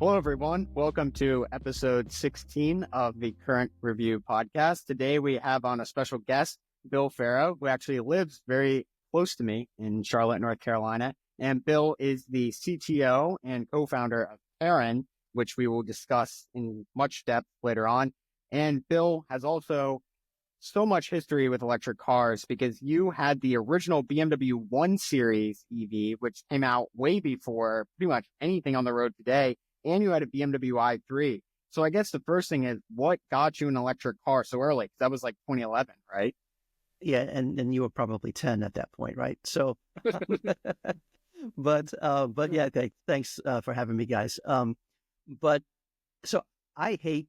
Hello, everyone. Welcome to episode 16 of the Current Review podcast. Today, we have on a special guest, Bill Ferro, who actually lives very close to me in Charlotte, North Carolina. And Bill is the CTO and co-founder of Paren, which we will discuss in much depth later on. And Bill has also so much history with electric cars because you had the original BMW 1 Series EV, which came out way before pretty much anything on the road today. And you had a BMW i3. So I guess the first thing is, what got you an electric car so early? Because that was like 2011, right? Yeah, and you were probably 10 at that point, right? So, but yeah, thanks for having me, guys. But so I hate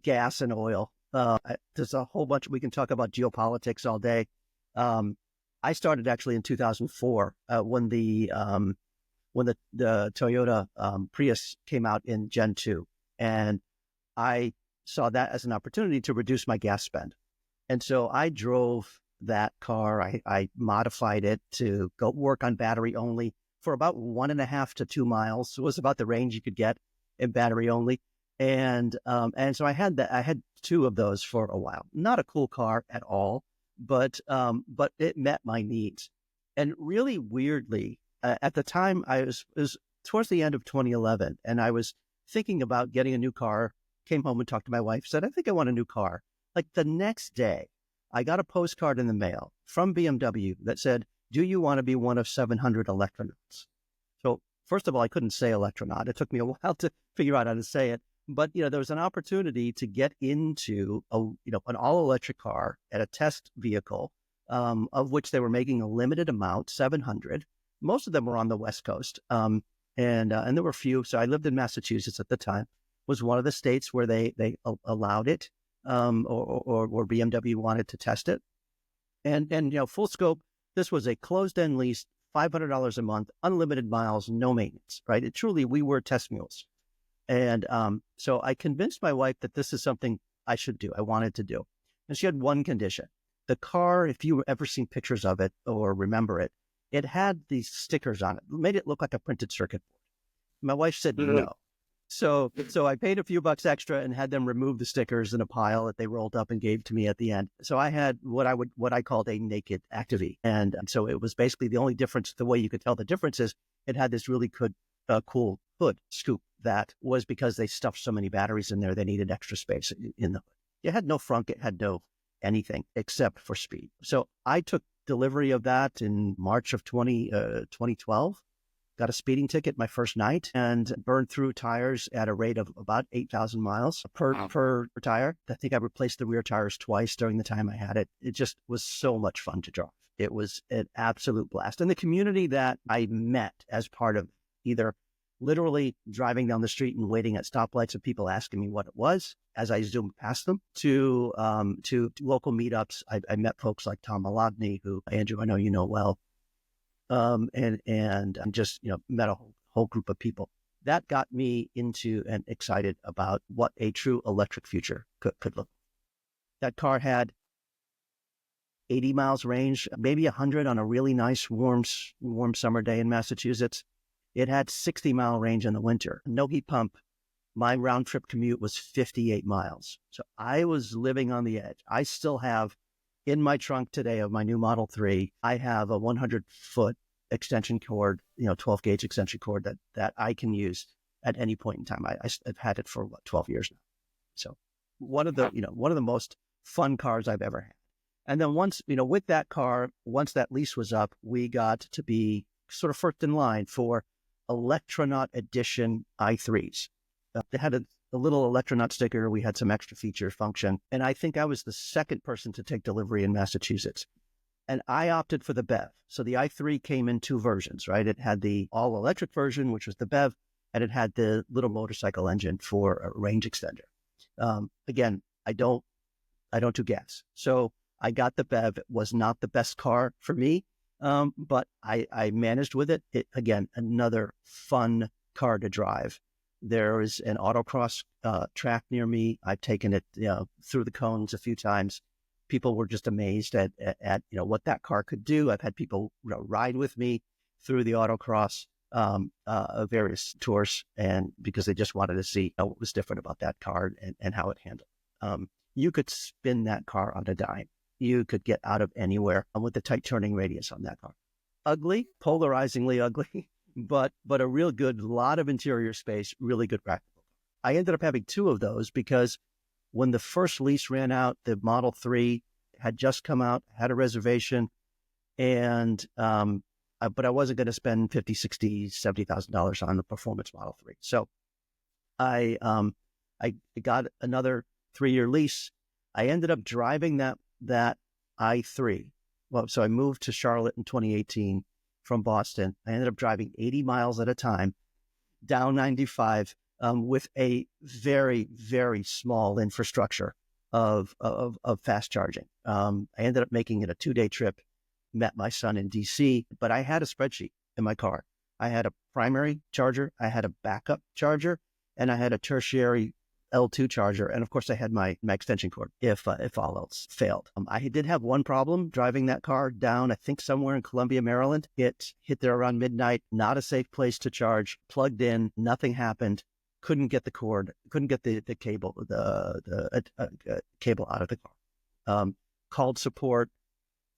gas and oil. There's a whole bunch. We can talk about geopolitics all day. I started actually in 2004 when the Toyota Prius came out in Gen 2. And I saw that as an opportunity to reduce my gas spend. And so I drove that car. I modified it to go work on battery only for about 1.5 to 2 miles. It was about the range you could get in battery only. And so I had 2 of those for a while. Not a cool car at all, but it met my needs. And really weirdly, at the time, it was towards the end of 2011, and I was thinking about getting a new car, came home and talked to my wife, said, I think I want a new car. Like the next day, I got a postcard in the mail from BMW that said, do you want to be one of 700 electronauts? So first of all, I couldn't say electronaut. It took me a while to figure out how to say it. But, there was an opportunity to get into an all-electric car at a test vehicle, of which they were making a limited amount, 700. Most of them were on the West Coast, and there were a few. So I lived in Massachusetts at the time. Was one of the states where they allowed it, or BMW wanted to test it. And full scope. This was a closed-end lease, $500 a month, unlimited miles, no maintenance. Right? We were test mules. And so I convinced my wife that this is something I should do. I wanted to do. And she had one condition: the car, if you ever seen pictures of it or remember it, it had these stickers on it, made it look like a printed circuit board. My wife said no. So I paid a few bucks extra and had them remove the stickers in a pile that they rolled up and gave to me at the end. So I had what I called a naked Activie. And so it was basically the only difference. The way you could tell the difference is it had this really cool hood scoop that was because they stuffed so many batteries in there, they needed extra space in the hood. It had no frunk, it had no anything except for speed. So I took delivery of that in March of 2012, got a speeding ticket my first night and burned through tires at a rate of about 8,000 miles per tire. I think I replaced the rear tires twice during the time I had it. It just was so much fun to drive. It was an absolute blast. And the community that I met as part of either literally driving down the street and waiting at stoplights and people asking me what it was as I zoomed past them, to local meetups. I met folks like Tom Malogny, who, Andrew, I know you know well, and just met a whole group of people. That got me into and excited about what a true electric future could look. That car had 80 miles range, maybe 100 on a really nice warm summer day in Massachusetts. It had 60-mile range in the winter, no heat pump. My round trip commute was 58 miles. So I was living on the edge. I still have in my trunk today of my new Model 3, I have a 100-foot extension cord, 12 gauge extension cord that I can use at any point in time. I've had it for 12 years now. So one of the most fun cars I've ever had. And then once, with that car, once that lease was up, we got to be sort of first in line for Electronaut Edition i3s. They had a little Electronaut sticker. We had some extra feature function. And I think I was the second person to take delivery in Massachusetts. And I opted for the BEV. So the i3 came in 2 versions, right? It had the all-electric version, which was the BEV, and it had the little motorcycle engine for a range extender. Again, I don't do gas. So I got the BEV. It was not the best car for me, but I managed with it. Again, another fun car to drive. There is an autocross track near me. I've taken it through the cones a few times. People were just amazed at what that car could do. I've had people ride with me through the autocross. various tours, and because they just wanted to see what was different about that car and how it handled. You could spin that car on a dime. You could get out of anywhere with the tight turning radius on that car. Ugly, polarizingly ugly, but a real good, lot of interior space, really good practical. I ended up having two of those because when the first lease ran out, the Model 3 had just come out, had a reservation, and but I wasn't going to spend $50,000, $60,000, $70,000 on the performance Model 3. So I got another 3-year lease. I ended up driving that I3. Well, so I moved to Charlotte in 2018 from Boston. I ended up driving 80 miles at a time down 95 with a very, very small infrastructure of fast charging. I ended up making it a 2-day trip, met my son in DC, but I had a spreadsheet in my car. I had a primary charger, I had a backup charger, and I had a tertiary L2 charger. And of course I had my extension cord if all else failed. I did have one problem driving that car down, I think somewhere in Columbia, Maryland. It hit there around midnight, not a safe place to charge, plugged in, nothing happened. Couldn't get the cord, couldn't get the cable, the cable out of the car. Called support,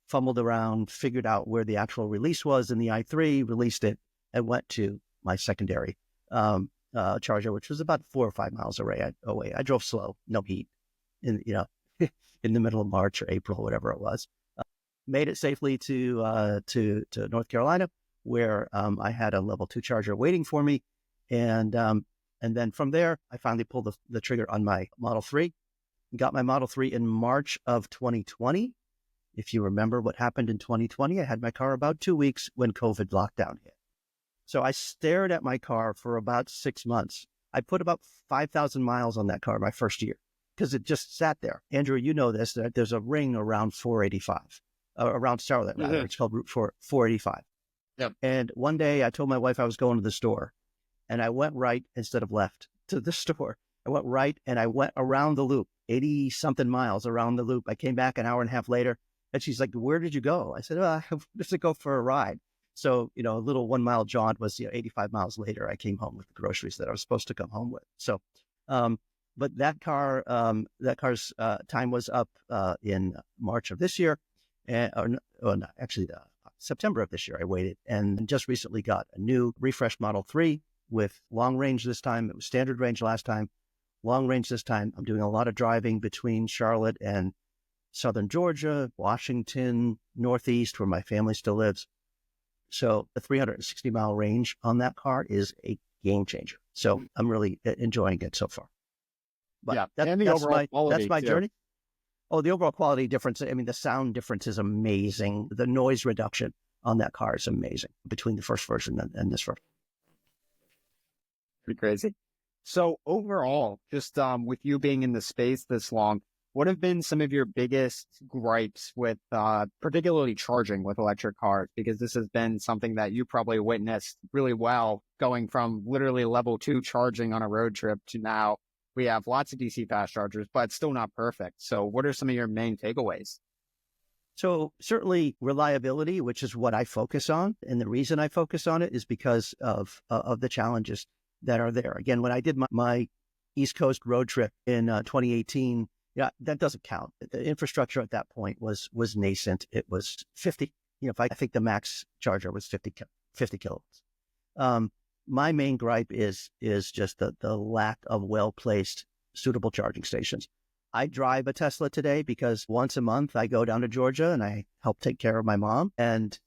fumbled around, figured out where the actual release was in the i3, released it, and went to my secondary charger, which was about 4 or 5 miles away. I drove slow, no heat, in the middle of March or April, whatever it was. Made it safely to North Carolina, where I had a level 2 charger waiting for me, and then from there I finally pulled the trigger on my Model 3. Got my Model 3 in March of 2020. If you remember what happened in 2020, I had my car about 2 weeks when COVID lockdown hit. So I stared at my car for about 6 months. I put about 5,000 miles on that car my first year because it just sat there. Andrew, you know this, that there's a ring around 485, around Charlotte, rather. Mm-hmm. It's called Route 485. Yep. And one day I told my wife I was going to the store, and I went right instead of left to the store. I went right, and I went around the loop, 80-something miles around the loop. I came back an hour and a half later, and she's like, "Where did you go?" I said, "I just to go for a ride." So, a little 1 mile jaunt was, 85 miles later, I came home with the groceries that I was supposed to come home with. So, but that car's time was up in March of this year, September of this year. I waited and just recently got a new refreshed Model 3 with long range this time. It was standard range last time, long range this time. I'm doing a lot of driving between Charlotte and Southern Georgia, Washington, Northeast, where my family still lives. So the 360-mile range on that car is a game changer. So I'm really enjoying it so far. But yeah, and the overall quality, that's my journey. Oh, the overall quality difference. I mean, the sound difference is amazing. The noise reduction on that car is amazing between the first version and this version. Pretty crazy. So overall, just with you being in the space this long, what have been some of your biggest gripes with particularly charging with electric cars? Because this has been something that you probably witnessed really well, going from literally level 2 charging on a road trip to now we have lots of DC fast chargers, but still not perfect. So what are some of your main takeaways? So certainly reliability, which is what I focus on. And the reason I focus on it is because of the challenges that are there. Again, when I did my East Coast road trip in 2018, yeah, that doesn't count. The infrastructure at that point was nascent. It was 50. I think the max charger was 50 kilowatts. My main gripe is just the lack of well-placed, suitable charging stations. I drive a Tesla today because once a month I go down to Georgia and I help take care of my mom, and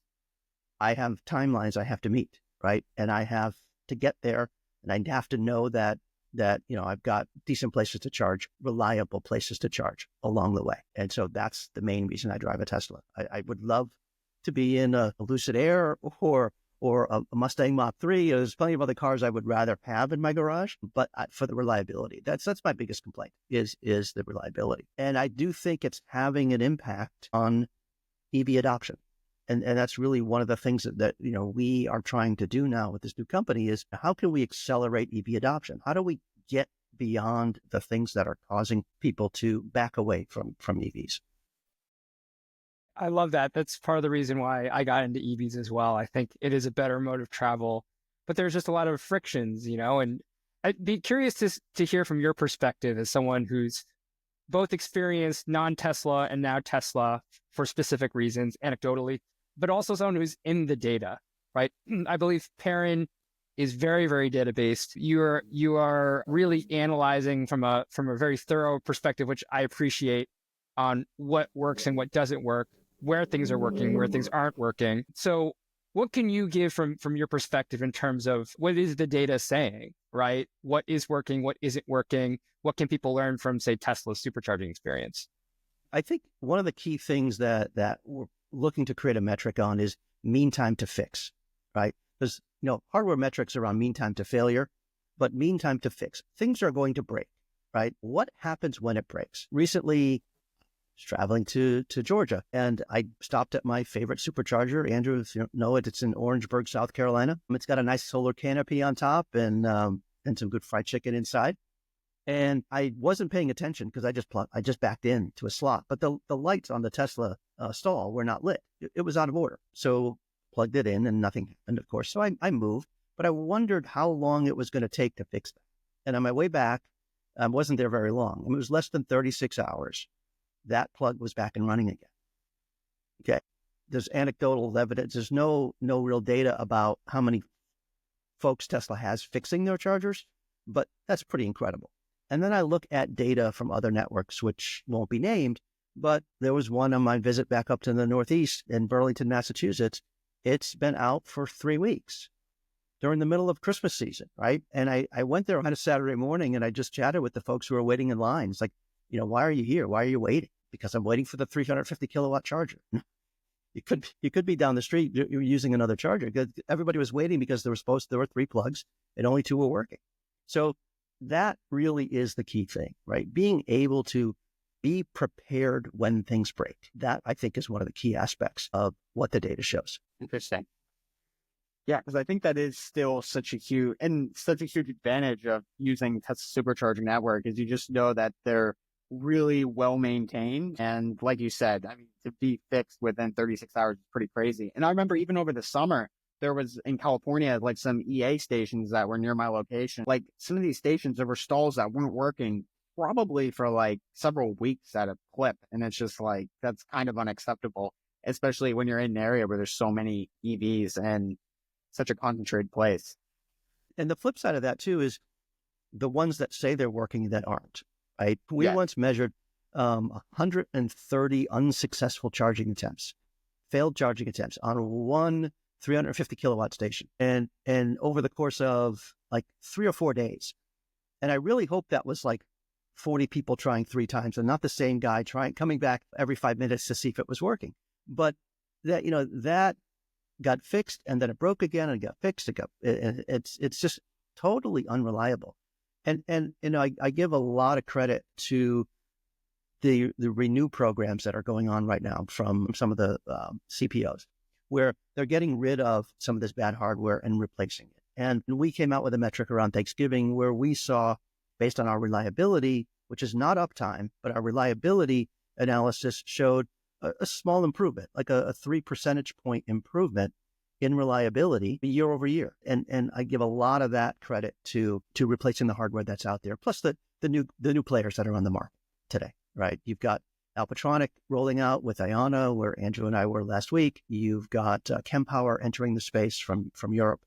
I have timelines I have to meet, right? And I have to get there, and I have to know that I've got decent places to charge, reliable places to charge along the way. And so that's the main reason I drive a Tesla. I would love to be in a Lucid Air or a Mustang Mach-3. There's plenty of other cars I would rather have in my garage, but for the reliability, that's my biggest complaint is the reliability. And I do think it's having an impact on EV adoption. And that's really one of the things that we are trying to do now with this new company is how can we accelerate EV adoption? How do we get beyond the things that are causing people to back away from EVs? I love that. That's part of the reason why I got into EVs as well. I think it is a better mode of travel. but there's just a lot of frictions, and I'd be curious to hear from your perspective as someone who's both experienced non-Tesla and now Tesla for specific reasons, anecdotally, but also someone who's in the data, right? I believe Paren is very, very data-based. You are really analyzing from a very thorough perspective, which I appreciate, on what works and what doesn't work, where things are working, where things aren't working. So what can you give from your perspective in terms of what is the data saying, right? What is working, what isn't working? What can people learn from, say, Tesla's supercharging experience? I think one of the key things that we're looking to create a metric on is mean time to fix, right? Because, hardware metrics are on mean time to failure, but mean time to fix. Things are going to break, right? What happens when it breaks? Recently, I was traveling to Georgia, and I stopped at my favorite supercharger. Andrew, if you know it, it's in Orangeburg, South Carolina. It's got a nice solar canopy on top and some good fried chicken inside. And I wasn't paying attention because I just backed into a slot, but the lights on the Tesla stall were not lit. It was out of order. So plugged it in and nothing happened, of course. So I moved, but I wondered how long it was going to take to fix that. And on my way back, I wasn't there very long. It was less than 36 hours. That plug was back and running again. Okay. There's anecdotal evidence. There's no real data about how many folks Tesla has fixing their chargers, but that's pretty incredible. And then I look at data from other networks, which won't be named, but there was one on my visit back up to the Northeast in Burlington, Massachusetts. It's been out for 3 weeks during the middle of Christmas season, right? And I went there on a Saturday morning and I just chatted with the folks who were waiting in line. It's like, why are you here? Why are you waiting? Because I'm waiting for the 350 kilowatt charger. You could be down the street, you're using another charger. Everybody was waiting because there were 3 plugs and only 2 were working. So that really is the key thing, right? Being able to be prepared when things break. That, I think, is one of the key aspects of what the data shows. Interesting. Yeah, because I think that is still such a huge advantage of using Tesla supercharging network is you just know that they're really well maintained. And like you said, I mean, to be fixed within 36 hours is pretty crazy. And I remember even over the summer, there was in California, like some EA stations that were near my location. Like some of these stations, there were stalls that weren't working probably for like several weeks at a clip. And it's just like, that's kind of unacceptable, especially when you're in an area where there's so many EVs and such a concentrated place. And the flip side of that too is the ones that say they're working that aren't, right? We once measured 130 unsuccessful charging attempts, failed charging attempts on one 350 kilowatt station and over the course of like 3 or 4 days. And I really hope that was like 40 people trying 3 times and not the same guy coming back every 5 minutes to see if it was working. But that, that got fixed and then it broke again and it got fixed. It's just totally unreliable. And I give a lot of credit to the renew programs that are going on right now from some of the CPOs, where they're getting rid of some of this bad hardware and replacing it. And we came out with a metric around Thanksgiving where we saw, based on our reliability, which is not uptime, but our reliability analysis showed a small improvement, like a 3 percentage point improvement in reliability year over year. And I give a lot of that credit to replacing the hardware that's out there, plus the new players that are on the market today, right? You've got Alpatronic rolling out with Iona, where Andrew and I were last week. You've got Kempower entering the space from Europe.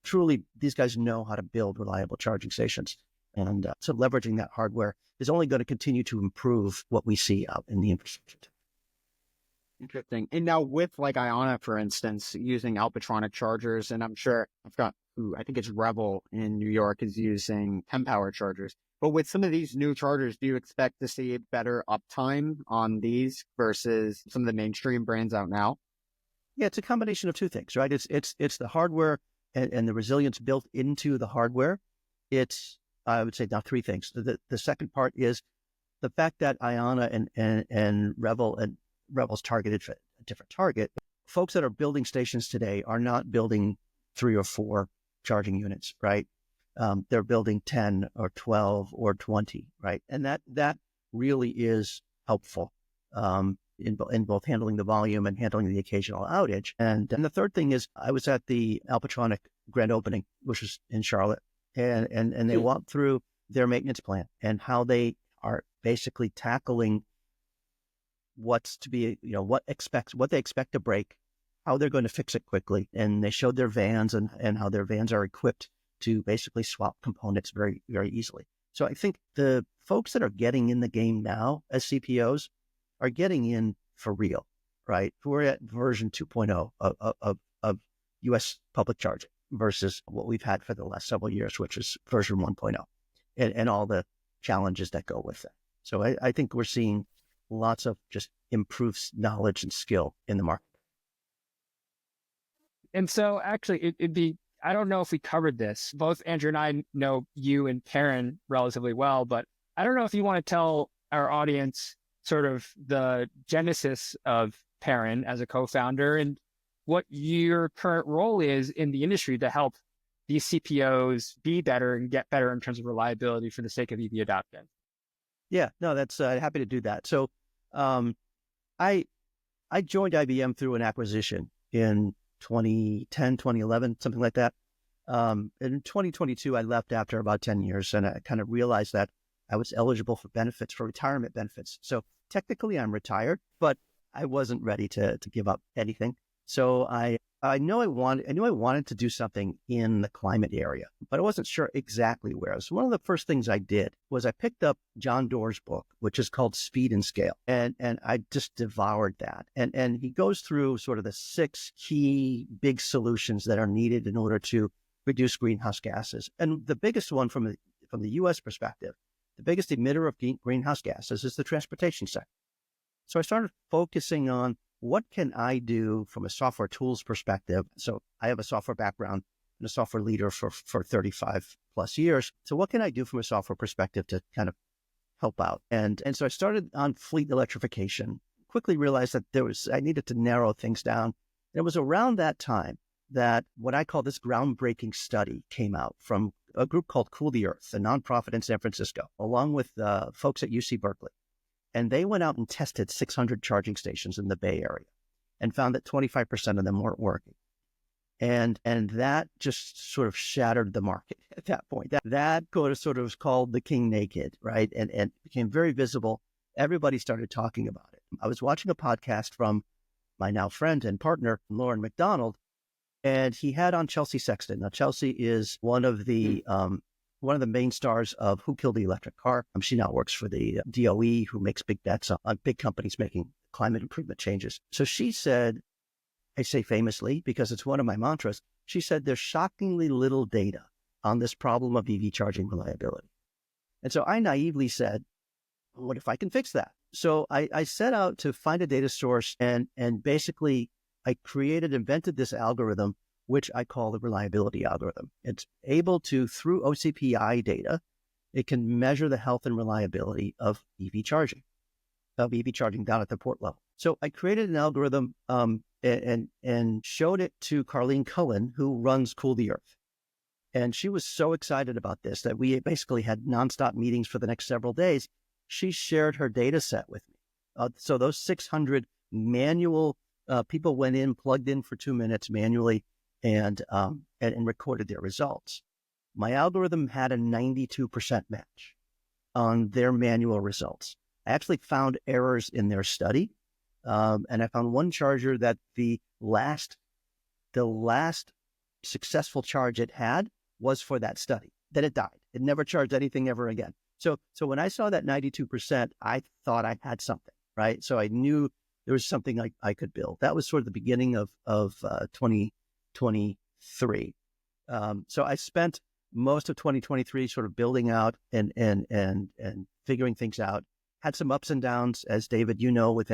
Truly, these guys know how to build reliable charging stations. And so leveraging that hardware is only going to continue to improve what we see out in the infrastructure. Interesting. And now with like Iona, for instance, using Alpatronic chargers, and I'm sure I think it's Revel in New York is using Kempower chargers. But with some of these new chargers, do you expect to see better uptime on these versus some of the mainstream brands out now? Yeah, it's a combination of 2 things, right? It's the hardware and the resilience built into the hardware. It's, I would say, now 3 things. The second part is the fact that Iona and Revel's targeted for a different target. Folks that are building stations today are not building 3 or 4 charging units, right? They're building 10 or 12 or 20, right? And that really is helpful in both handling the volume and handling the occasional outage. And the third thing is I was at the Alpatronic grand opening, which was in Charlotte, and they walked through their maintenance plan and how they are basically tackling what's to be, what they expect to break, how they're going to fix it quickly. And they showed their vans and how their vans are equipped to basically swap components very, very easily. So I think the folks that are getting in the game now as CPOs are getting in for real, right? We're at version 2.0 of US public charging versus what we've had for the last several years, which is version 1.0 and all the challenges that go with that. So I think we're seeing lots of just improved knowledge and skill in the market. And so actually it'd be, I don't know if we covered this. Both Andrew and I know you and Paren relatively well, but I don't know if you want to tell our audience sort of the genesis of Paren as a co-founder and what your current role is in the industry to help these CPOs be better and get better in terms of reliability for the sake of EV adoption. Yeah, no, that's happy to do that. So I joined IBM through an acquisition in 2010, 2011, something like that. In 2022, I left after about 10 years, and I kind of realized that I was eligible for retirement benefits. So technically I'm retired, but I wasn't ready to give up anything. So I knew I wanted to do something in the climate area, but I wasn't sure exactly where. So one of the first things I did was I picked up John Doerr's book, which is called Speed and Scale. And I just devoured that. And he goes through sort of the 6 key big solutions that are needed in order to reduce greenhouse gases. And the biggest one from the US perspective, the biggest emitter of greenhouse gases is the transportation sector. So I started focusing on what can I do from a software tools perspective? So I have a software background and a software leader for 35 plus years. So what can I do from a software perspective to kind of help out? And so I started on fleet electrification, quickly realized that I needed to narrow things down. And it was around that time that what I call this groundbreaking study came out from a group called Cool the Earth, a nonprofit in San Francisco, along with folks at UC Berkeley. And they went out and tested 600 charging stations in the Bay Area and found that 25% of them weren't working. And that just sort of shattered the market at that point. That sort of was called the king naked, right? And became very visible. Everybody started talking about it. I was watching a podcast from my now friend and partner, Lauren McDonald, and he had on Chelsea Sexton. Now, Chelsea is one of the main stars of Who Killed the Electric Car. She now works for the DOE, who makes big bets on big companies making climate improvement changes. So she said, I say famously because it's one of my mantras, she said there's shockingly little data on this problem of EV charging reliability. And so I naively said, what if I can fix that? So I set out to find a data source and basically I invented this algorithm, which I call the reliability algorithm. It's able to, through OCPI data, it can measure the health and reliability of EV charging down at the port level. So I created an algorithm and showed it to Carleen Cullen, who runs Cool the Earth. And she was so excited about this that we basically had nonstop meetings for the next several days. She shared her data set with me. So those 600 manual people went in, plugged in for 2 minutes manually, and recorded their results. My algorithm had a 92% match on their manual results. I actually found errors in their study, and I found one charger that the last successful charge it had was for that study. Then it died. It never charged anything ever again. So when I saw that 92%, I thought I had something, right? So I knew there was something I could build. That was sort of the beginning of 2023. So I spent most of 2023 sort of building out and figuring things out. Had some ups and downs, as David, with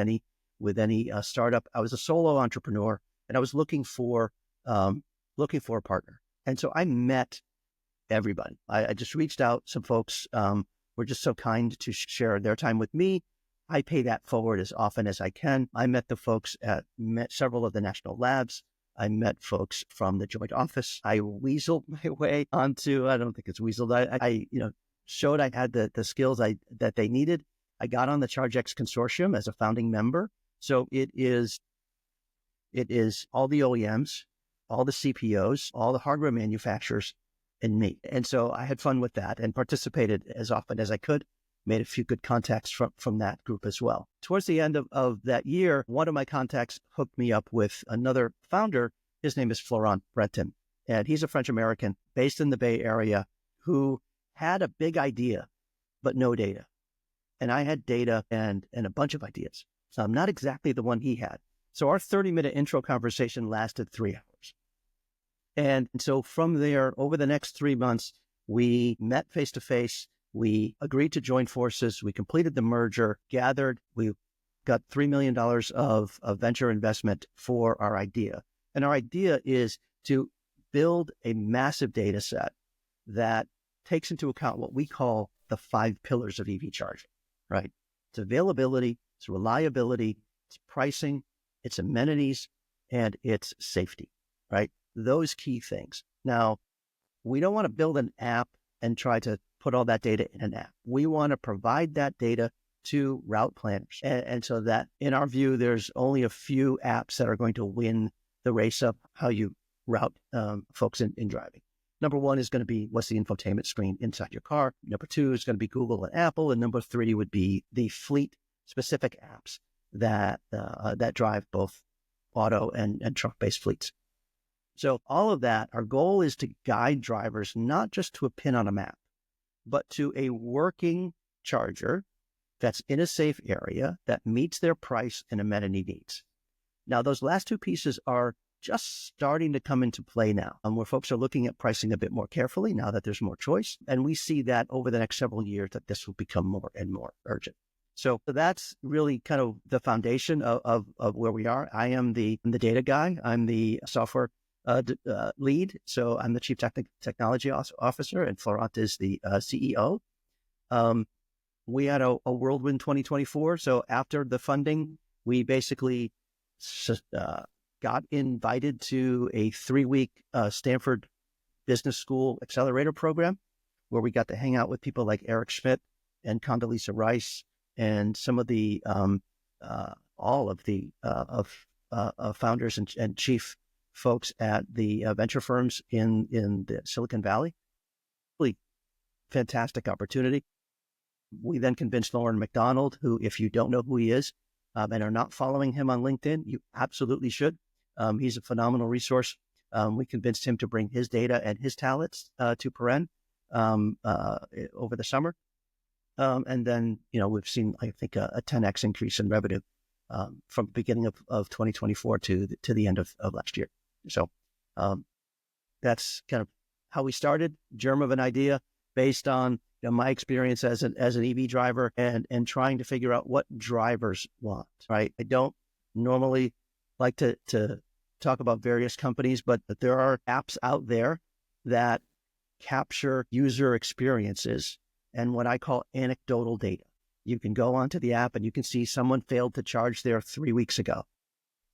any startup. I was a solo entrepreneur, and I was looking for a partner. And so I met everybody. I just reached out. Some folks were just so kind to share their time with me. I pay that forward as often as I can. I met met several of the national labs. I met folks from the joint office. I weaseled my way onto, I don't think it's weaseled. I showed I had the skills that they needed. I got on the ChargeX consortium as a founding member. So it is all the OEMs all the CPOs, all the hardware manufacturers, and me. And so I had fun with that and participated as often as I could, made a few good contacts from that group as well. Towards the end of that year, one of my contacts hooked me up with another founder. His name is Florent Breton, and he's a French-American based in the Bay Area who had a big idea, but no data. And I had data and a bunch of ideas. So I'm not exactly the one he had. So our 30-minute intro conversation lasted 3 hours. And so from there, over the next 3 months, we met face-to-face. We agreed to join forces. We completed the merger, we got $3 million of venture investment for our idea. And our idea is to build a massive data set that takes into account what we call the 5 pillars of EV charging, right? It's availability, it's reliability, it's pricing, it's amenities, and it's safety, right? Those key things. Now, we don't want to build an app and try to put all that data in an app. We want to provide that data to route planners. And so that, in our view, there's only a few apps that are going to win the race of how you route folks in driving. Number 1 is going to be, what's the infotainment screen inside your car? Number 2 is going to be Google and Apple. And number 3 would be the fleet-specific apps that drive both auto and truck-based fleets. So all of that, our goal is to guide drivers not just to a pin on a map, but to a working charger that's in a safe area that meets their price and amenity needs. Now, those last 2 pieces are just starting to come into play now, where folks are looking at pricing a bit more carefully now that there's more choice. And we see that over the next several years that this will become more and more urgent. So that's really kind of the foundation of where we are. I am the data guy. I'm the software lead. So I'm the chief technology officer, and Florent is the CEO. We had a whirlwind 2024. So after the funding, we basically got invited to a 3-week Stanford Business School accelerator program, where we got to hang out with people like Eric Schmidt and Condoleezza Rice and some of the all of the founders and chief folks at the venture firms in the Silicon Valley. Really fantastic opportunity. We then convinced Lauren McDonald, who, if you don't know who he is and are not following him on LinkedIn, you absolutely should. He's a phenomenal resource. We convinced him to bring his data and his talents to Paren over the summer. And then, we've seen, I think, a 10x increase in revenue from the beginning of 2024 to the end of last year. So that's kind of how we started, germ of an idea based on my experience as an EV driver and trying to figure out what drivers want, right? I don't normally like to talk about various companies, but there are apps out there that capture user experiences and what I call anecdotal data. You can go onto the app and you can see someone failed to charge there 3 weeks ago.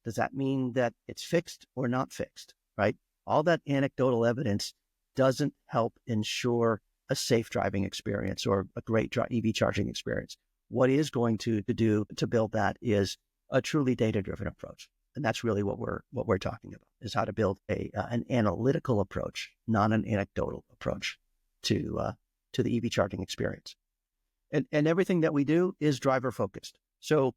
Does that mean that it's fixed or not fixed, right? All that anecdotal evidence doesn't help ensure a safe driving experience or a great EV charging experience. What is going to do to build that is a truly data-driven approach. And that's really what we're talking about, is how to build an analytical approach, not an anecdotal approach to the EV charging experience. And everything that we do is driver focused. So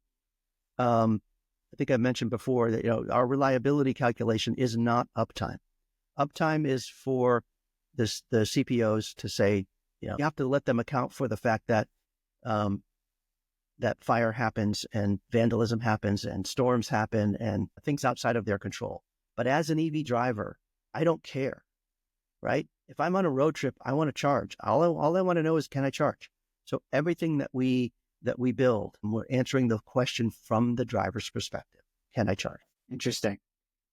I think I mentioned before that our reliability calculation is not uptime. Uptime is for the CPOs to say, you have to let them account for the fact that that fire happens and vandalism happens and storms happen and things outside of their control. But as an EV driver, I don't care, right? If I'm on a road trip, I want to charge. All I want to know is, can I charge? So everything that we build, we're answering the question from the driver's perspective. Can I charge? Interesting.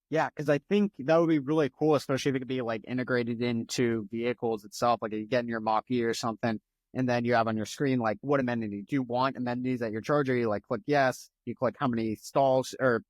Yeah, because I think that would be really cool, especially if it could be like integrated into vehicles itself. Like you get in your Mach-E or something, and then you have on your screen, like, what amenity do you want? Amenities at your charger, you click yes, you click how many stalls or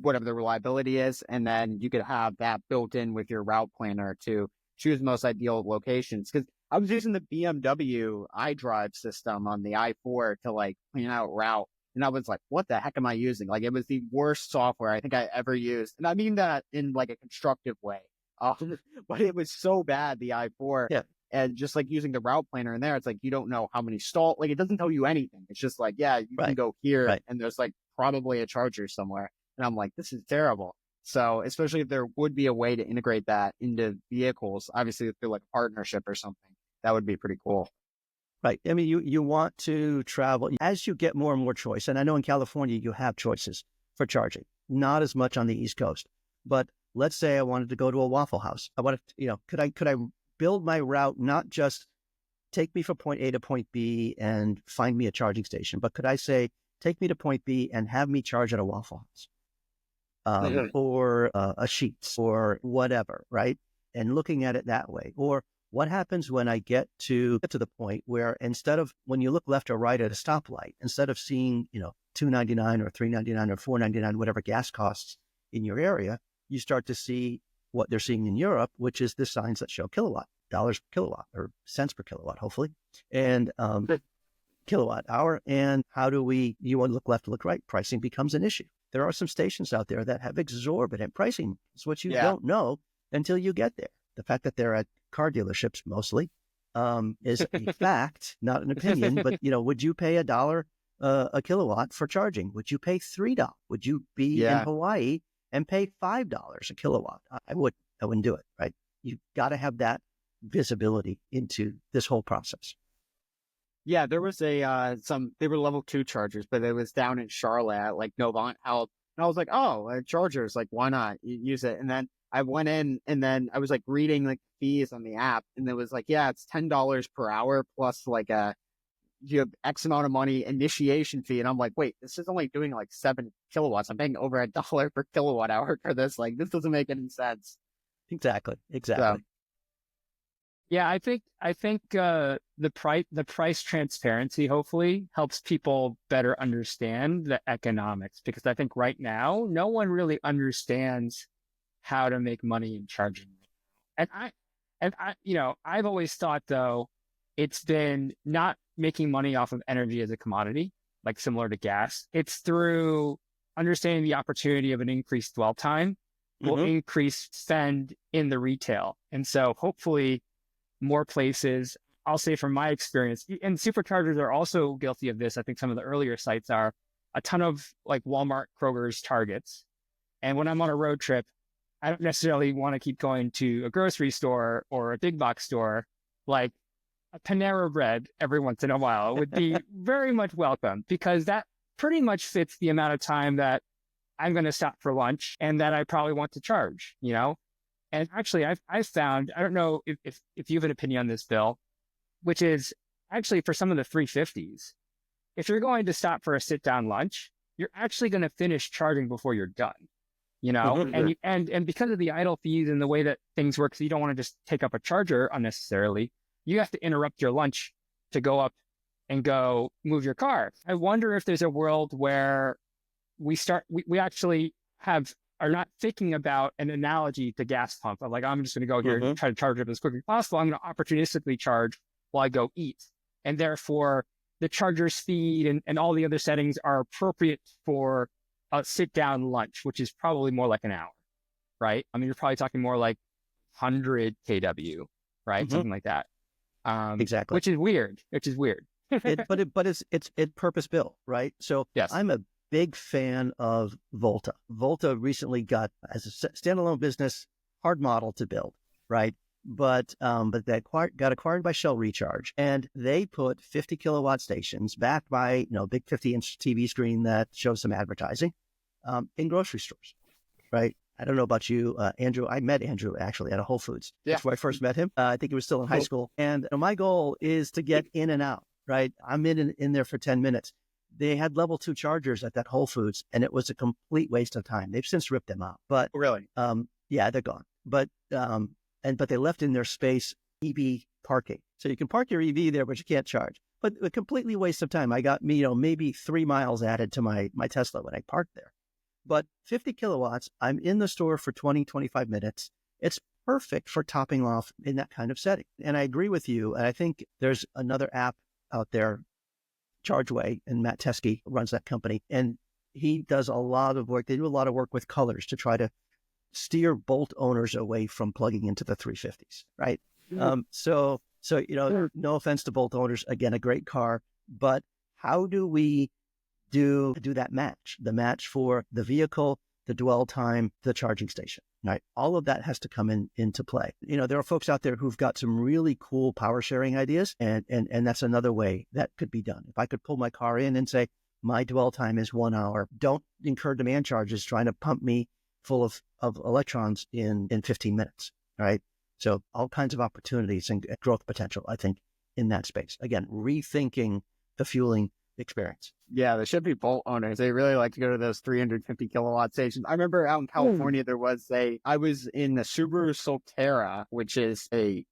whatever the reliability is. And then you could have that built in with your route planner to choose the most ideal locations. Because I was using the BMW iDrive system on the i4 to plan out route. And I was like, what the heck am I using? Like, it was the worst software I think I ever used. And I mean that in like a constructive way. But it was so bad, the i4. Yeah. And just like using the route planner in there, it's like, you don't know how many like, it doesn't tell you anything. It's just like, yeah, you can go here and there's like probably a charger somewhere. And I'm like, this is terrible. So especially if there would be a way to integrate that into vehicles, obviously through like a partnership or something, that would be pretty cool. Right. I mean, you want to travel as you get more and more choice. And I know in California, you have choices for charging, not as much on the East Coast. But let's say I wanted to go to a Waffle House. I wanted, could I build my route, not just take me from point A to point B and find me a charging station, but could I say, take me to point B and have me charge at a Waffle House or a Sheetz or whatever, right? And looking at it that way. Or what happens when I get to the point where instead of, when you look left or right at a stoplight, instead of seeing, $2.99 or $3.99 or $4.99, whatever gas costs in your area, you start to see what they're seeing in Europe, which is the signs that show dollars per kilowatt or cents per kilowatt, hopefully, and kilowatt hour. And how do you want to look left, look right? Pricing becomes an issue. There are some stations out there that have exorbitant pricing. It's what you don't know until you get there. The fact that they're at car dealerships mostly is a fact, not an opinion. But would you pay $1 a kilowatt for charging? Would you pay $3? Would you be in Hawaii and pay $5 a kilowatt? I wouldn't do it. Right? You've got to have that visibility into this whole process. Yeah, there was they were level 2 chargers, but it was down in Charlotte at like Novant Health. And I was like, oh, chargers, like, why not use it? And then I went in and then I was like reading like fees on the app, and it was like, yeah, it's $10 per hour plus like you have X amount of money initiation fee. And I'm like, wait, this is only doing like 7 kilowatts. I'm paying over $1 per kilowatt hour for this. Like, this doesn't make any sense. Exactly. So, yeah, I think the price transparency hopefully helps people better understand the economics, because I think right now no one really understands how to make money in charging. And I I've always thought, though, it's been not making money off of energy as a commodity, like similar to gas. It's through understanding the opportunity of an increased dwell time will increase spend in the retail. And so hopefully more places, I'll say from my experience, and superchargers are also guilty of this. I think some of the earlier sites are a ton of like Walmart, Kroger's, Targets. And when I'm on a road trip, I don't necessarily want to keep going to a grocery store or a big box store. Like a Panera Bread every once in a while would be very much welcome, because that pretty much fits the amount of time that I'm going to stop for lunch and that I probably want to charge, And actually, I've found, I don't know if you have an opinion on this, Bill, which is actually for some of the 350s, if you're going to stop for a sit-down lunch, you're actually going to finish charging before you're done, and because of the idle fees and the way that things work, so you don't want to just take up a charger unnecessarily, you have to interrupt your lunch to go up and go move your car. I wonder if there's a world where we actually are not thinking about an analogy to gas pump of like, I'm just going to go here and try to charge it as quickly as possible. I'm going to opportunistically charge while I go eat. And therefore the charger speed and all the other settings are appropriate for a sit down lunch, which is probably more like an hour, right? I mean, you're probably talking more like 100 kW, right? Something like that. Exactly. Which is weird. But it's purpose built, right? So yes. I'm a big fan of Volta. Volta recently got, as a standalone business, hard model to build, right? But they got acquired by Shell Recharge, and they put 50 kilowatt stations backed by big 50-inch TV screen that shows some advertising in grocery stores, right? I don't know about you, Andrew. I met Andrew actually at a Whole Foods. Yeah. That's where I first met him. I think he was still in high school. And my goal is to get in and out, right? I'm in there for 10 minutes. They had level 2 chargers at that Whole Foods, and it was a complete waste of time. They've since ripped them out. But really, yeah, they're gone. But they left in their space EV parking, so you can park your EV there, but you can't charge. But a completely waste of time. I got maybe 3 miles added to my Tesla when I parked there. But 50 kilowatts, I'm in the store for 20, 25 minutes. It's perfect for topping off in that kind of setting. And I agree with you. And I think there's another app out there Chargeway, and Matt Teskey runs that company. And he does a lot of work. They do a lot of work with colors to try to steer Bolt owners away from plugging into the 350s, right? So no offense to Bolt owners, again, a great car, but how do we do that match, the match for the vehicle, the dwell time, the charging station, right? All of that has to come into play. There are folks out there who've got some really cool power sharing ideas, and that's another way that could be done. If I could pull my car in and say, my dwell time is 1 hour, don't incur demand charges trying to pump me full of electrons in 15 minutes, right? So all kinds of opportunities and growth potential, I think, in that space. Again, rethinking the fueling experience. Yeah, there should be Bolt owners. They really like to go to those 350 kilowatt stations. I remember out in California, I was in the Subaru Solterra, which is a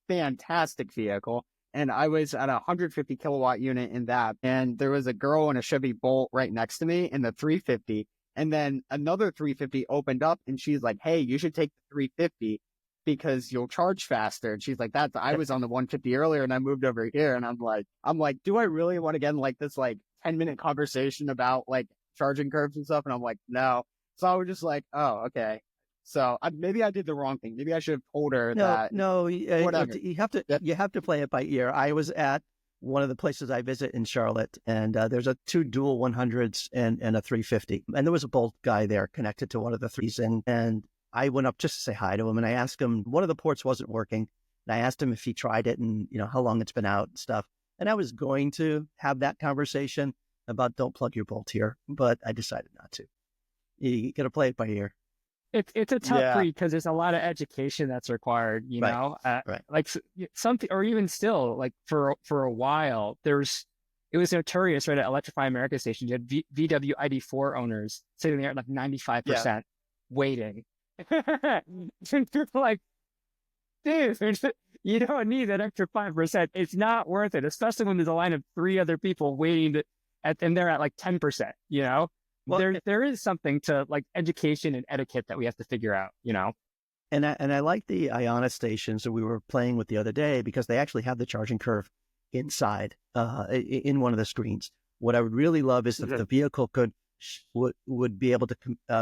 fantastic vehicle. And I was at a 150 kilowatt unit in that. And there was a girl in a Chevy Bolt right next to me in the 350. And then another 350 opened up and she's like, hey, you should take the 350 because you'll charge faster. And she's like, I was on the 150 earlier and I moved over here. And I'm like, do I really want to get in like this 10-minute conversation about like charging curves and stuff? And I'm like, no. So I was just like, oh, okay. So maybe I did the wrong thing. Maybe I should have told her that. No, whatever. You have to play it by ear. I was at one of the places I visit in Charlotte, and there's two dual 100s and a 350. And there was a Bolt guy there connected to one of the threes. And I went up just to say hi to him, and I asked him, one of the ports wasn't working. And I asked him if he tried it and, how long it's been out and stuff. And I was going to have that conversation about don't plug your Bolt here, but I decided not to. You got to play it by ear. It's a tough read because there's a lot of education that's required, know, right. Like something, or even still, like for a while, it was notorious, right? At Electrify America station, you had VW ID4 owners sitting there at like 95% waiting. And you're like, dude, you don't need that extra 5%. It's not worth it, especially when there's a line of 3 other people waiting and they're at like 10%, Well, there is something to like education and etiquette that we have to figure out, And I like the Iona stations that we were playing with the other day because they actually have the charging curve inside in one of the screens. What I would really love is if the vehicle would be able to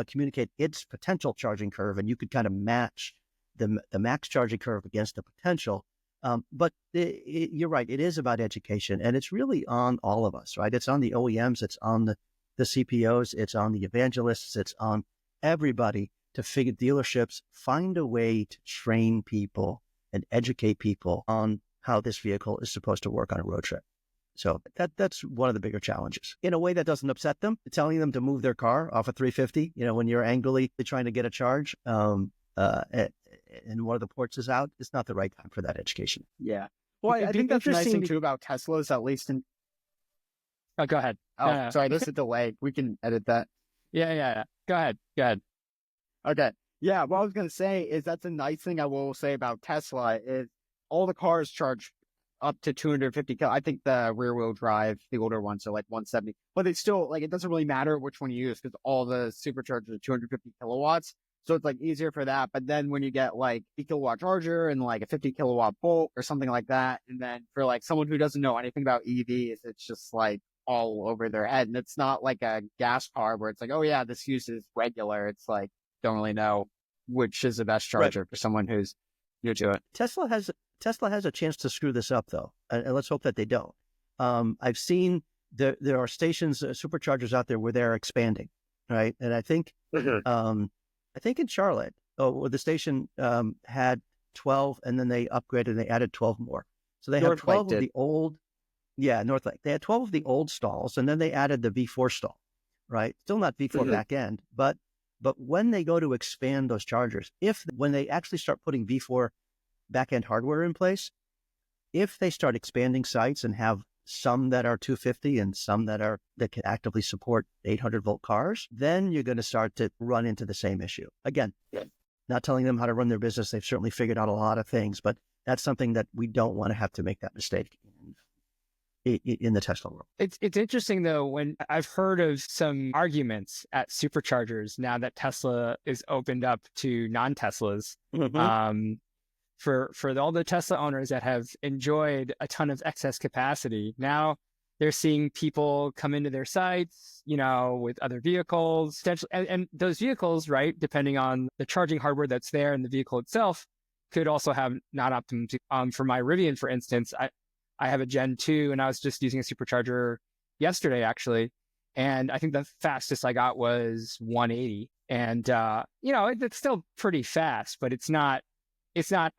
communicate its potential charging curve, and you could kind of match the max charging curve against the potential. But you're right, it is about education, and it's really on all of us, right? It's on the OEMs, it's on the CPOs, it's on the evangelists, it's on everybody to figure dealerships, find a way to train people and educate people on how this vehicle is supposed to work on a road trip. So that's one of the bigger challenges. In a way that doesn't upset them, telling them to move their car off a 350, when you're angrily trying to get a charge and one of the ports is out, it's not the right time for that education. Yeah. Well, I think that's the nice thing too about Teslas, at least in... Oh, go ahead. Oh, sorry, there's a delay. We can edit that. Yeah. Go ahead. Okay. Yeah, what I was going to say is that's a nice thing I will say about Tesla is all the cars charge up to 250 kilo. I think the rear wheel drive, the older ones are like 170, but it's still like, it doesn't really matter which one you use because all the superchargers are 250 kilowatts. So it's like easier for that. But then when you get like a kilowatt charger and like a 50 kilowatt Bolt or something like that, and then for like someone who doesn't know anything about EVs, it's just like all over their head. And it's not like a gas car where it's like, oh yeah, this uses regular. It's like, don't really know which is the best charger for someone who's new to it. Tesla has a chance to screw this up though. And let's hope that they don't. I've seen there are stations, superchargers out there where they're expanding, right? And I think, I think in Charlotte, the station had 12 and then they upgraded and they added 12 more. So they have 12 of the old, Northlake. They had 12 of the old stalls and then they added the V4 stall, right? Still not V4 back end, but when they go to expand those chargers, when they actually start putting V4 back end hardware in place, if they start expanding sites and have some that are 250 and some that can actively support 800 volt cars, then you're going to start to run into the same issue. Again, not telling them how to run their business. They've certainly figured out a lot of things, but that's something that we don't want to have to make that mistake in the Tesla world. It's interesting though, when I've heard of some arguments at superchargers now that Tesla is opened up to non-Teslas, for all the Tesla owners that have enjoyed a ton of excess capacity. Now they're seeing people come into their sites, with other vehicles, potentially, and those vehicles, right, depending on the charging hardware that's there and the vehicle itself, could also have non-optimum. For my Rivian, for instance, I have a Gen 2, and I was just using a supercharger yesterday, actually, and I think the fastest I got was 180, and it's still pretty fast, but it's not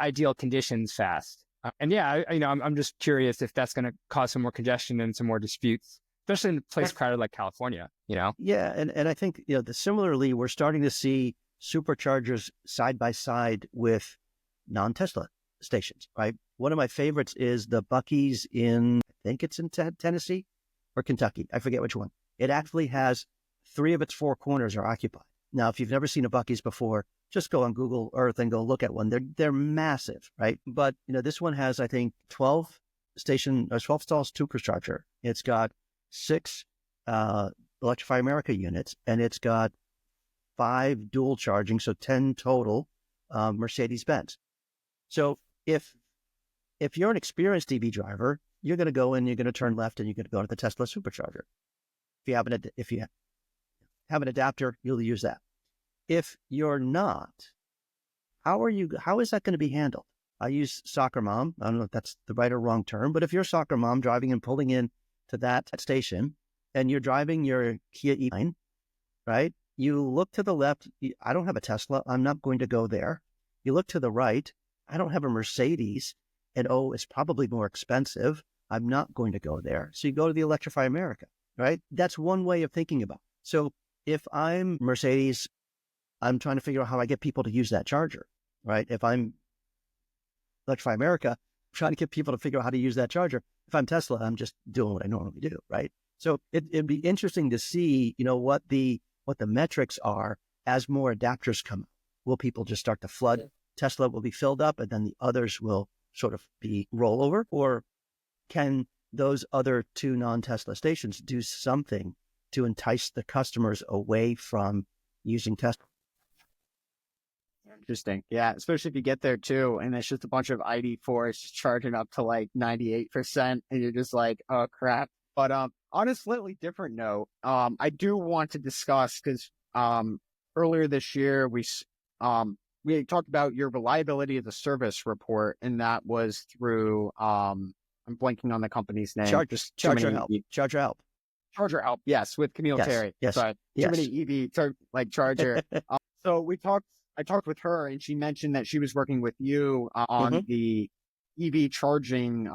ideal conditions fast. And yeah, I'm just curious if that's going to cause some more congestion and some more disputes, especially in a place crowded like California. Yeah, and I think similarly, we're starting to see superchargers side by side with non-Tesla stations. Right. One of my favorites is the Buc-ee's in, I think it's in Tennessee or Kentucky. I forget which one. It actually has 3 of its 4 corners are occupied. Now, if you've never seen a Buc-ee's before, just go on Google Earth and go look at one. They're massive, right? But this one has, I think, 12 stalls supercharger. It's got 6 Electrify America units, and it's got 5 dual charging, so 10 total Mercedes-Benz. So if you're an experienced EV driver, you're going to go and you're going to turn left and you're going to go to the Tesla supercharger. If you have an adapter, you'll use that. If you're not, how is that going to be handled? I use soccer mom. I don't know if that's the right or wrong term, but if you're a soccer mom driving and pulling in to that station and you're driving your Kia E9, right? You look to the left. I don't have a Tesla. I'm not going to go there. You look to the right. I don't have a Mercedes, and it's probably more expensive. I'm not going to go there. So you go to the Electrify America, right? That's one way of thinking about it. So if I'm Mercedes, I'm trying to figure out how I get people to use that charger, right? If I'm Electrify America, I'm trying to get people to figure out how to use that charger. If I'm Tesla, I'm just doing what I normally do, right? So it'd be interesting to see, what the metrics are as more adapters come out. Will people just start to flood? Tesla will be filled up, and then the others will sort of be rollover? Or can those other 2 non-Tesla stations do something to entice the customers away from using Tesla? Interesting. Yeah, especially if you get there too, and it's just a bunch of ID4s charging up to like 98%, and you're just like, oh crap. But on a slightly different note, I do want to discuss, because earlier this year we talked about your reliability of the service report, and that was through I'm blanking on the company's name. Charger Help. Charger Help, yes, with Camille Terry. Yes. Sorry, yes. Too many EV charger. So I talked with her, and she mentioned that she was working with you on the EV charging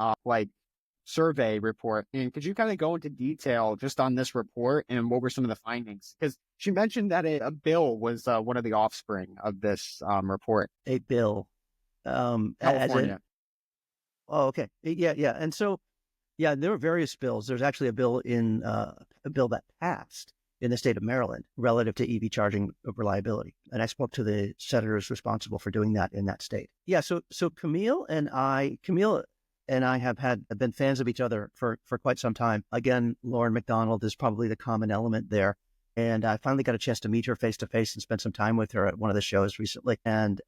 survey report. And could you kind of go into detail just on this report and what were some of the findings? Because she mentioned that a bill was one of the offspring of this report. A bill, California. Okay, yeah, and so there were various bills. There's actually a bill that passed in the state of Maryland relative to EV charging reliability. And I spoke to the senators responsible for doing that in that state. Yeah. So Camille and I have been fans of each other for quite some time. Again, Lauren McDonald is probably the common element there. And I finally got a chance to meet her face to face and spend some time with her at one of the shows recently. And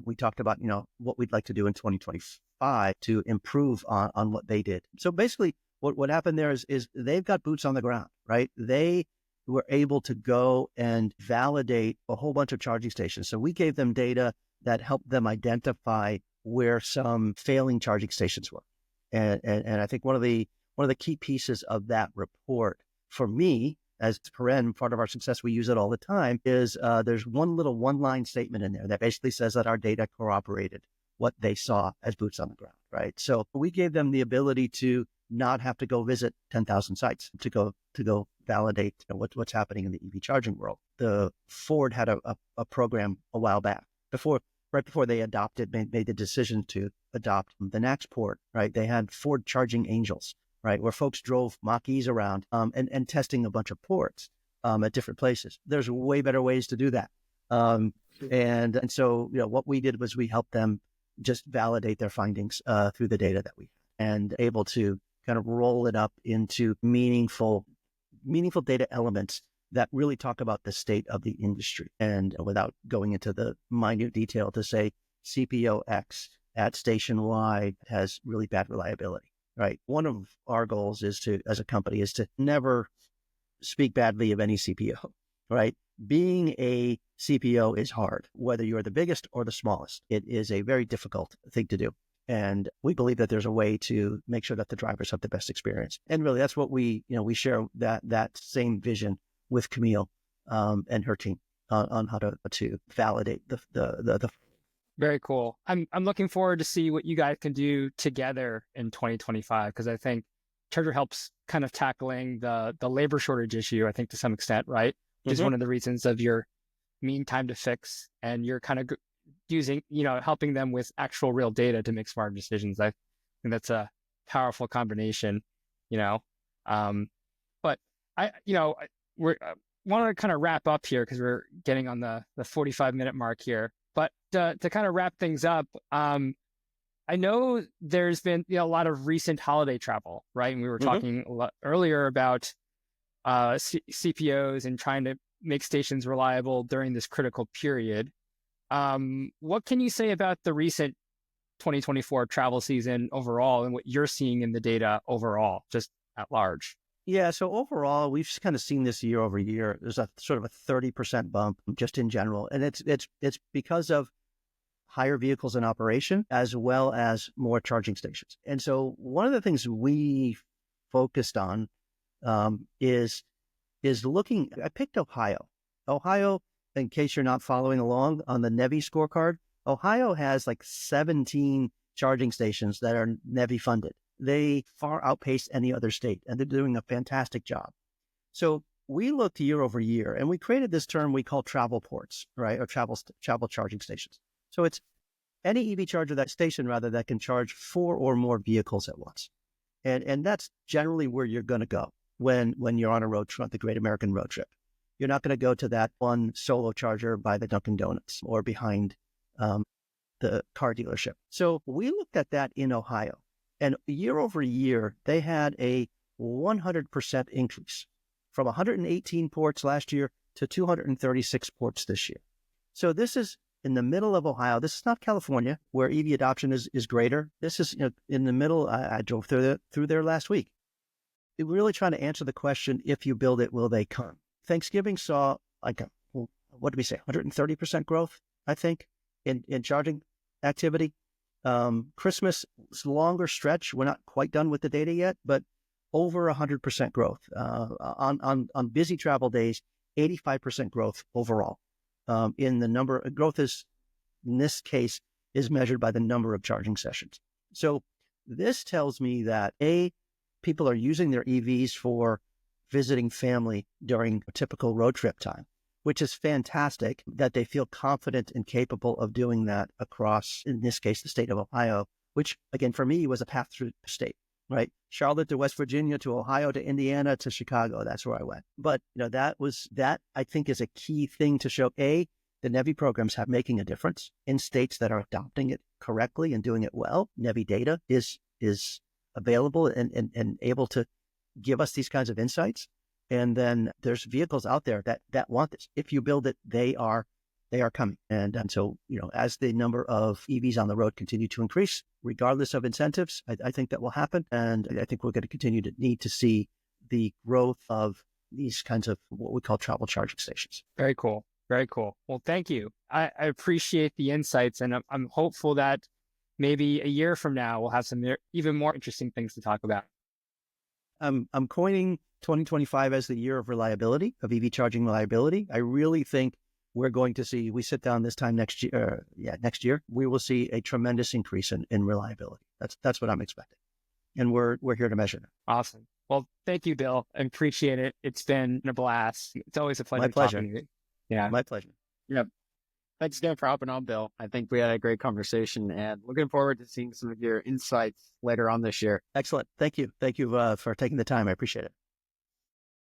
we talked about, what we'd like to do in 2025 to improve on what they did. So basically what happened there is they've got boots on the ground, right? They were able to go and validate a whole bunch of charging stations. So we gave them data that helped them identify where some failing charging stations were. And I think one of the key pieces of that report for me, as Paren, part of our success, we use it all the time, is there's one-line statement in there that basically says that our data corroborated what they saw as boots on the ground, right? So we gave them the ability to not have to go visit 10,000 sites to go validate what's happening in the EV charging world. The Ford had a program a while back right before they made the decision to adopt the NACS port, right? They had Ford Charging Angels, right? Where folks drove Mach-E's around and testing a bunch of ports at different places. There's way better ways to do that. And so, what we did was we helped them just validate their findings through the data that we had, and able to kind of roll it up into meaningful data elements that really talk about the state of the industry. And without going into the minute detail, to say CPO X at station Y has really bad reliability, right? One of our goals is to, as a company, is to never speak badly of any CPO, right? Being a CPO is hard, whether you're the biggest or the smallest. It is a very difficult thing to do. And we believe that there's a way to make sure that the drivers have the best experience. And really, that's what we share that same vision with Camille and her team on how to validate the. Very cool. I'm looking forward to see what you guys can do together in 2025, because I think Charger helps kind of tackling the labor shortage issue, I think, to some extent, right? Which is one of the reasons of your mean time to fix, and you're kind of using, helping them with actual real data to make smart decisions. I think that's a powerful combination, But we want to kind of wrap up here because we're getting on the 45-minute mark here. But to kind of wrap things up, I know there's been a lot of recent holiday travel, right? And we were talking a lot earlier about CPOs and trying to make stations reliable during this critical period. What can you say about the recent 2024 travel season overall and what you're seeing in the data overall, just at large? Yeah, so overall, we've kind of seen this year over year. There's a sort of a 30% bump just in general, and it's because of higher vehicles in operation as well as more charging stations. And so one of the things we focused on is looking. I picked Ohio. Ohio, in case you're not following along on the NEVI scorecard, Ohio has like 17 charging stations that are NEVI funded. They far outpace any other state, and they're doing a fantastic job. So we looked year over year, and we created this term we call travel ports, right, or travel charging stations. So it's any EV charger that can charge 4 or more vehicles at once, and that's generally where you're going to go when you're on a road trip, the Great American Road Trip. You're not going to go to that one solo charger by the Dunkin' Donuts or behind the car dealership. So we looked at that in Ohio. And year over year, they had a 100% increase from 118 ports last year to 236 ports this year. So this is in the middle of Ohio. This is not California, where EV adoption is greater. This is in the middle. I drove through there last week. We're really trying to answer the question, if you build it, will they come? Thanksgiving saw what did we say, 130% growth, I think, in charging activity. Christmas is a longer stretch. We're not quite done with the data yet, but over 100% growth. On busy travel days, 85% growth overall. In the number of growth is, in this case, is measured by the number of charging sessions. So this tells me that people are using their EVs for visiting family during a typical road trip time, which is fantastic, that they feel confident and capable of doing that across, in this case, the state of Ohio, which, again, for me, was a path through the state, right? Charlotte to West Virginia to Ohio to Indiana to Chicago. That's where I went. But, that I think is a key thing to show, the NEVI programs have making a difference in states that are adopting it correctly and doing it well. NEVI data is available and able to give us these kinds of insights. And then there's vehicles out there that want this. If you build it, they are coming. And so, as the number of EVs on the road continue to increase, regardless of incentives, I think that will happen. And I think we're going to continue to need to see the growth of these kinds of what we call travel charging stations. Very cool. Very cool. Well, thank you. I appreciate the insights, and I'm hopeful that maybe a year from now, we'll have some even more interesting things to talk about. I'm coining 2025 as the year of reliability, of EV charging reliability. I really think we're going to see, we sit down this time next year, we will see a tremendous increase in reliability. That's what I'm expecting. And we're here to measure that. Awesome. Well, thank you, Bill. I appreciate it. It's been a blast. It's always a pleasure. My pleasure. Talking to you. Yeah. My pleasure. Yep. Thanks again for hopping on, Bill. I think we had a great conversation, and looking forward to seeing some of your insights later on this year. Excellent. Thank you. Thank you for taking the time. I appreciate it.